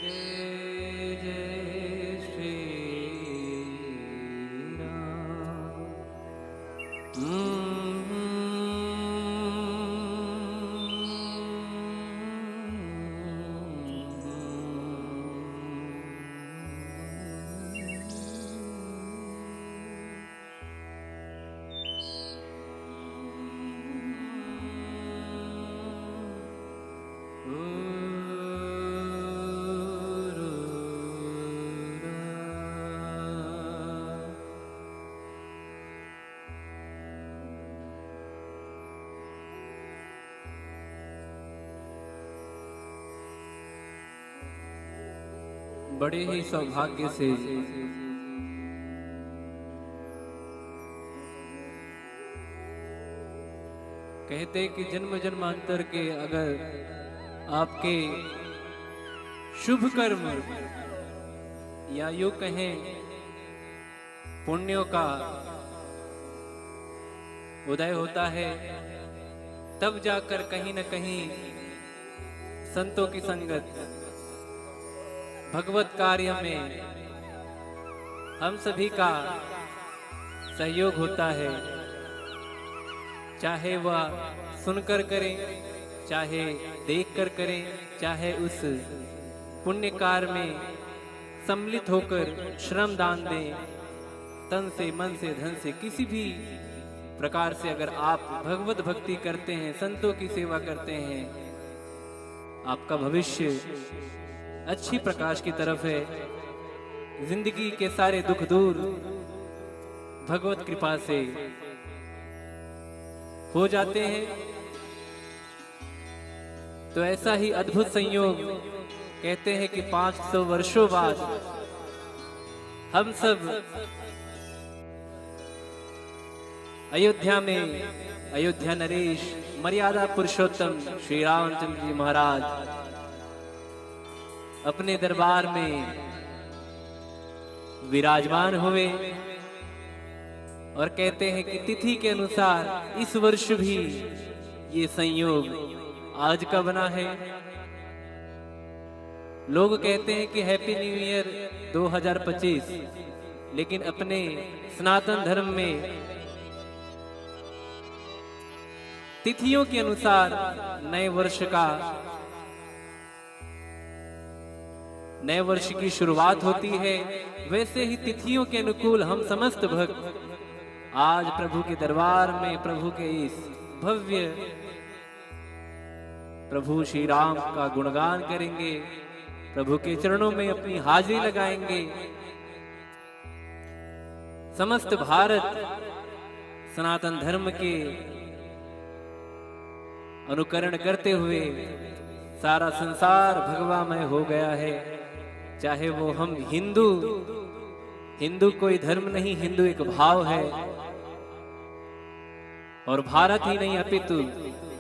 जय जय श्री बड़े ही सौभाग्य से कहते कि जन्म जन्मांतर के अगर आपके शुभ कर्म या यूं कहें पुण्यों का उदय होता है, तब जाकर कहीं न कहीं संतों की संगत भगवत कार्य में हम सभी का सहयोग होता है। चाहे वह सुनकर करें, चाहे देखकर करें, चाहे उस पुण्य कार्य में सम्मिलित होकर श्रम दान दें, तन से, मन से, धन से, किसी भी प्रकार से अगर आप भगवत भक्ति करते हैं, संतों की सेवा करते हैं, आपका भविष्य अच्छी प्रकाश की तरफ है। जिंदगी के सारे दुख दूर भगवत कृपा से हो जाते हैं। तो ऐसा ही अद्भुत संयोग कहते हैं कि 500 वर्षों बाद हम सब अयोध्या में अयोध्या नरेश मर्यादा पुरुषोत्तम श्री रामचंद्र जी महाराज अपने दरबार में विराजमान हुए और कहते हैं कि तिथि के अनुसार इस वर्ष भी ये संयोग आज का बना है। लोग कहते हैं कि हैप्पी न्यू ईयर 2025, लेकिन अपने सनातन धर्म में तिथियों के अनुसार नए वर्ष की शुरुआत होती है। वैसे ही तिथियों के अनुकूल हम समस्त भक्त आज प्रभु के दरबार में प्रभु के इस भव्य प्रभु श्री राम का गुणगान करेंगे, प्रभु के चरणों में अपनी हाजिरी लगाएंगे। समस्त भारत सनातन धर्म के अनुकरण करते हुए सारा संसार भगवामय हो गया है। चाहे वो हम हिंदू कोई धर्म नहीं, हिंदू एक भाव है। और भारत ही नहीं अपितु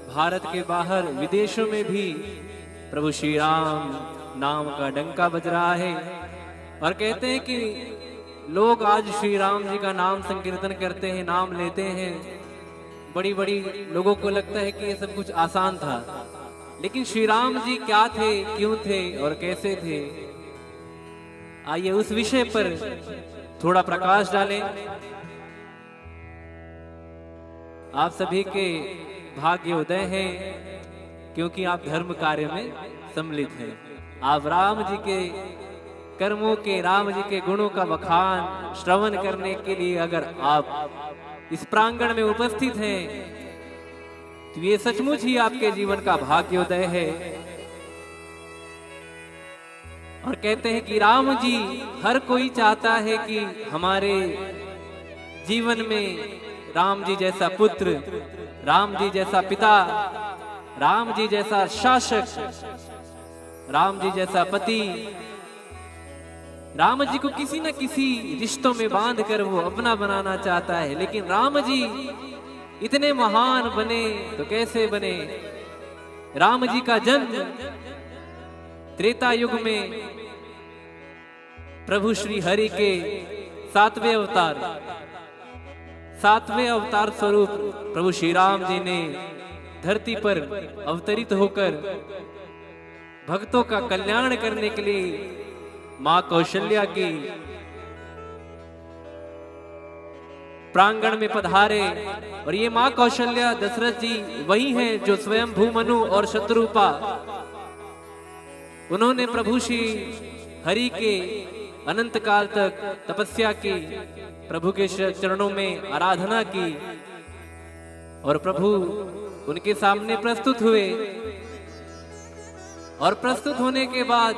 भारत के बाहर विदेशों में भी प्रभु श्री राम नाम का डंका बज रहा है। और कहते हैं कि लोग आज श्री राम जी का नाम संकीर्तन करते हैं, नाम लेते हैं। बड़ी बड़ी लोगों को लगता है कि ये सब कुछ आसान था, लेकिन श्री राम जी क्या थे, क्यों थे और कैसे थे, आइए उस विषय पर थोड़ा प्रकाश डालें। आप सभी के भाग्य उदय हैं, क्योंकि आप धर्म कार्य में सम्मिलित हैं। आप राम जी के कर्मों के, राम जी के गुणों का बखान श्रवण करने के लिए अगर आप इस प्रांगण में उपस्थित हैं, तो ये सचमुच ही आपके जीवन का भाग्योदय है। और कहते हैं कि राम जी, हर कोई चाहता है कि हमारे जीवन में राम जी जैसा पुत्र, राम जी जैसा पिता, राम जी जैसा शासक, राम जी जैसा पति, राम जी को किसी न किसी रिश्तों में बांध कर वो अपना बनाना चाहता है। लेकिन राम जी इतने महान बने तो कैसे बने? राम जी का जन्म त्रेता युग में प्रभु श्री हरि के सातवें अवतार स्वरूप प्रभु श्री राम जी ने धरती पर अवतरित होकर भक्तों का कल्याण करने के लिए मां कौशल्या की प्रांगण में पधारे। और ये मां कौशल्या दशरथ जी वही हैं जो स्वयं भूमनु और शत्रुपा, उन्होंने प्रभु श्री हरि के अनंत काल तक तपस्या की, प्रभु के चरणों में आराधना की और प्रभु उनके सामने प्रस्तुत हुए। और प्रस्तुत होने के बाद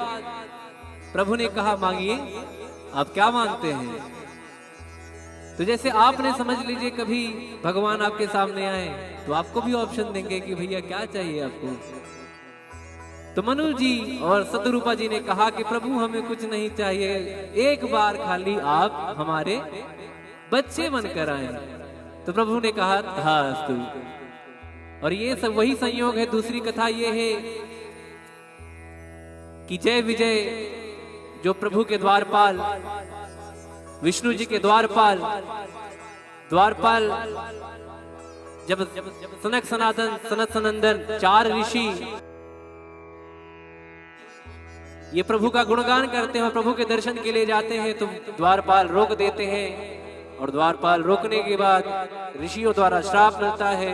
प्रभु ने कहा, मांगिए, आप क्या मांगते हैं। तो जैसे आपने समझ लीजिए कभी भगवान आपके सामने आए तो आपको भी ऑप्शन देंगे कि भैया क्या चाहिए आपको। तो मनु जी और शत्रुपा जी ने कहा कि प्रभु हमें कुछ नहीं चाहिए, एक बार खाली आप हमारे बच्चे बनकर आए। तो प्रभु ने कहा, तथास्तु। और ये सब वही संयोग है। दूसरी कथा ये है कि जय विजय जो प्रभु के द्वारपाल, विष्णु जी के द्वारपाल जब सनक सनातन सनत सनंदन 4 ऋषि ये प्रभु का गुणगान करते हैं, प्रभु के दर्शन के लिए जाते हैं, तो द्वारपाल रोक देते हैं। और द्वारपाल रोकने के बाद ऋषियों द्वारा श्राप मिलता है।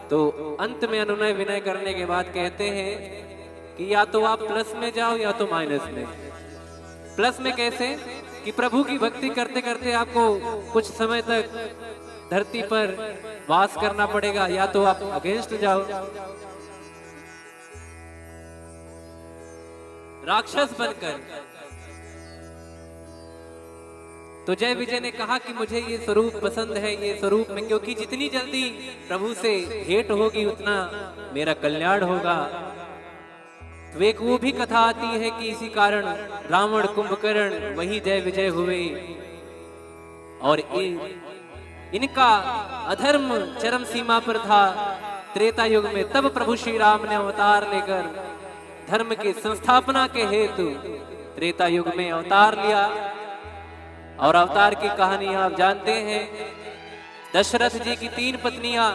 तो अंत में अनुनय विनय करने के बाद कहते हैं कि या तो आप प्लस में जाओ या तो माइनस में। प्लस में कैसे कि प्रभु की भक्ति करते करते आपको कुछ समय तक धरती पर वास करना पड़ेगा, या तो आप अगेंस्ट जाओ, राक्षस बनकर। तो जय विजय ने कहा कि मुझे ये स्वरूप पसंद है, ये स्वरूप में, क्योंकि जितनी जल्दी प्रभु से भेंट होगी उतना मेरा कल्याण होगा। तो एक वो भी कथा आती है कि इसी कारण रावण कुंभकर्ण वही जय विजय हुए और इनका अधर्म चरम सीमा पर था त्रेता युग में। तब प्रभु श्री राम ने अवतार लेकर धर्म की संस्थापना के हेतु त्रेता युग में अवतार लिया। और अवतार की कहानी आप जानते हैं। दशरथ जी की 3 पत्नियां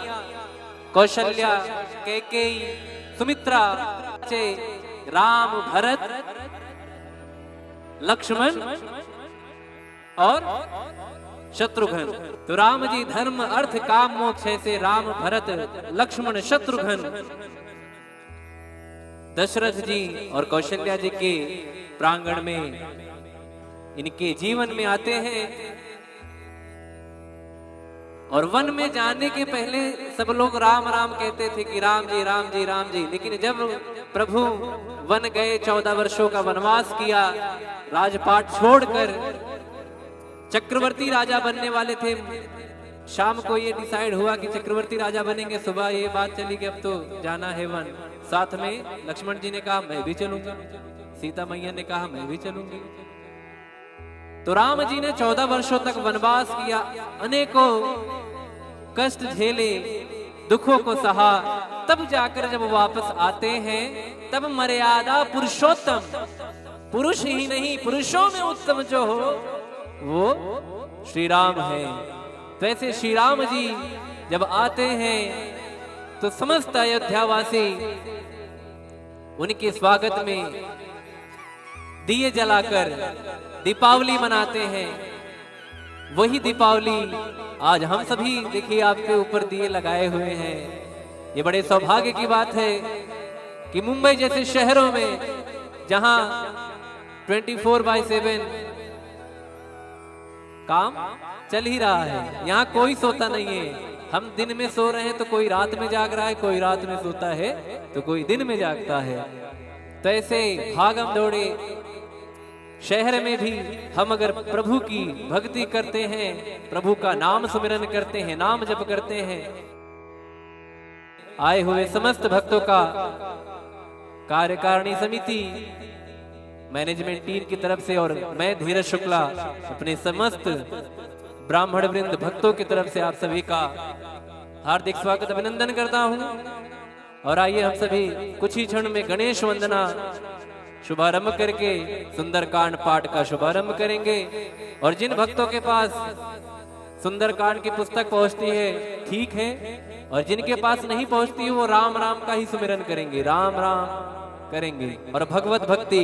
कौशल्या, कैकेयी, सुमित्रा, राम, भरत, लक्ष्मण और शत्रुघ्न। तो राम जी धर्म अर्थ काम मोक्ष ऐसे राम, भरत, लक्ष्मण, शत्रुघ्न दशरथ जी और कौशल्या जी के प्रांगण में इनके जीवन में आते हैं। और वन में जाने के पहले सब लोग राम राम कहते थे कि राम जी राम जी राम जी। लेकिन जब प्रभु वन गए, 14 वर्षों का वनवास किया, राजपाट छोड़कर चक्रवर्ती राजा बनने वाले थे। शाम को ये डिसाइड हुआ कि चक्रवर्ती राजा बनेंगे। सुबह ये बात चली कि अब तो जाना है वन। साथ में लक्ष्मण जी ने कहा मैं भी चलूंगा, सीता मैया ने कहा मैं भी चलूंगी। तो राम जी ने 14 वर्षों तक वनवास किया, अनेकों कष्ट झेले, दुखों को सहा। तब जाकर जब वापस आते हैं तब मर्यादा पुरुषोत्तम, पुरुष ही नहीं पुरुषों में उत्तम जो हो वो श्री राम है। तो ऐसे श्री राम जी जब आते हैं तो समस्त अयोध्यावासी उनके स्वागत में दिए जलाकर दीपावली मनाते हैं। वही दीपावली आज हम सभी देखिए आपके ऊपर दिए लगाए हुए हैं। ये बड़े सौभाग्य की बात है कि मुंबई जैसे शहरों में जहां 24/7 काम चल ही रहा है, यहाँ कोई सोता नहीं है। हम दिन में सो रहे हैं तो कोई रात में जाग रहा है, कोई रात में सोता है तो कोई दिन में जागता है। तो ऐसे भागम दौड़े शहर में भी हम अगर प्रभु की भक्ति करते हैं, प्रभु का नाम सुमिरन करते हैं, नाम जप करते हैं, आए हुए समस्त भक्तों का कार्यकारिणी समिति मैनेजमेंट टीम की तरफ से और मैं धीरज शुक्ला अपने समस्त ब्राह्मण वृंद भक्तों की तरफ से आप सभी का हार्दिक स्वागत अभिनंदन करता हूं। और आइए हम सभी कुछ ही क्षण में गणेश वंदना शुभारंभ करके सुंदरकांड पाठ का शुभारंभ करेंगे। और जिन भक्तों के पास सुंदरकांड की पुस्तक पहुंचती है ठीक है, और जिनके पास नहीं पहुंचती वो राम राम का ही सुमिरन करेंगे, राम राम करेंगे और भगवत भक्ति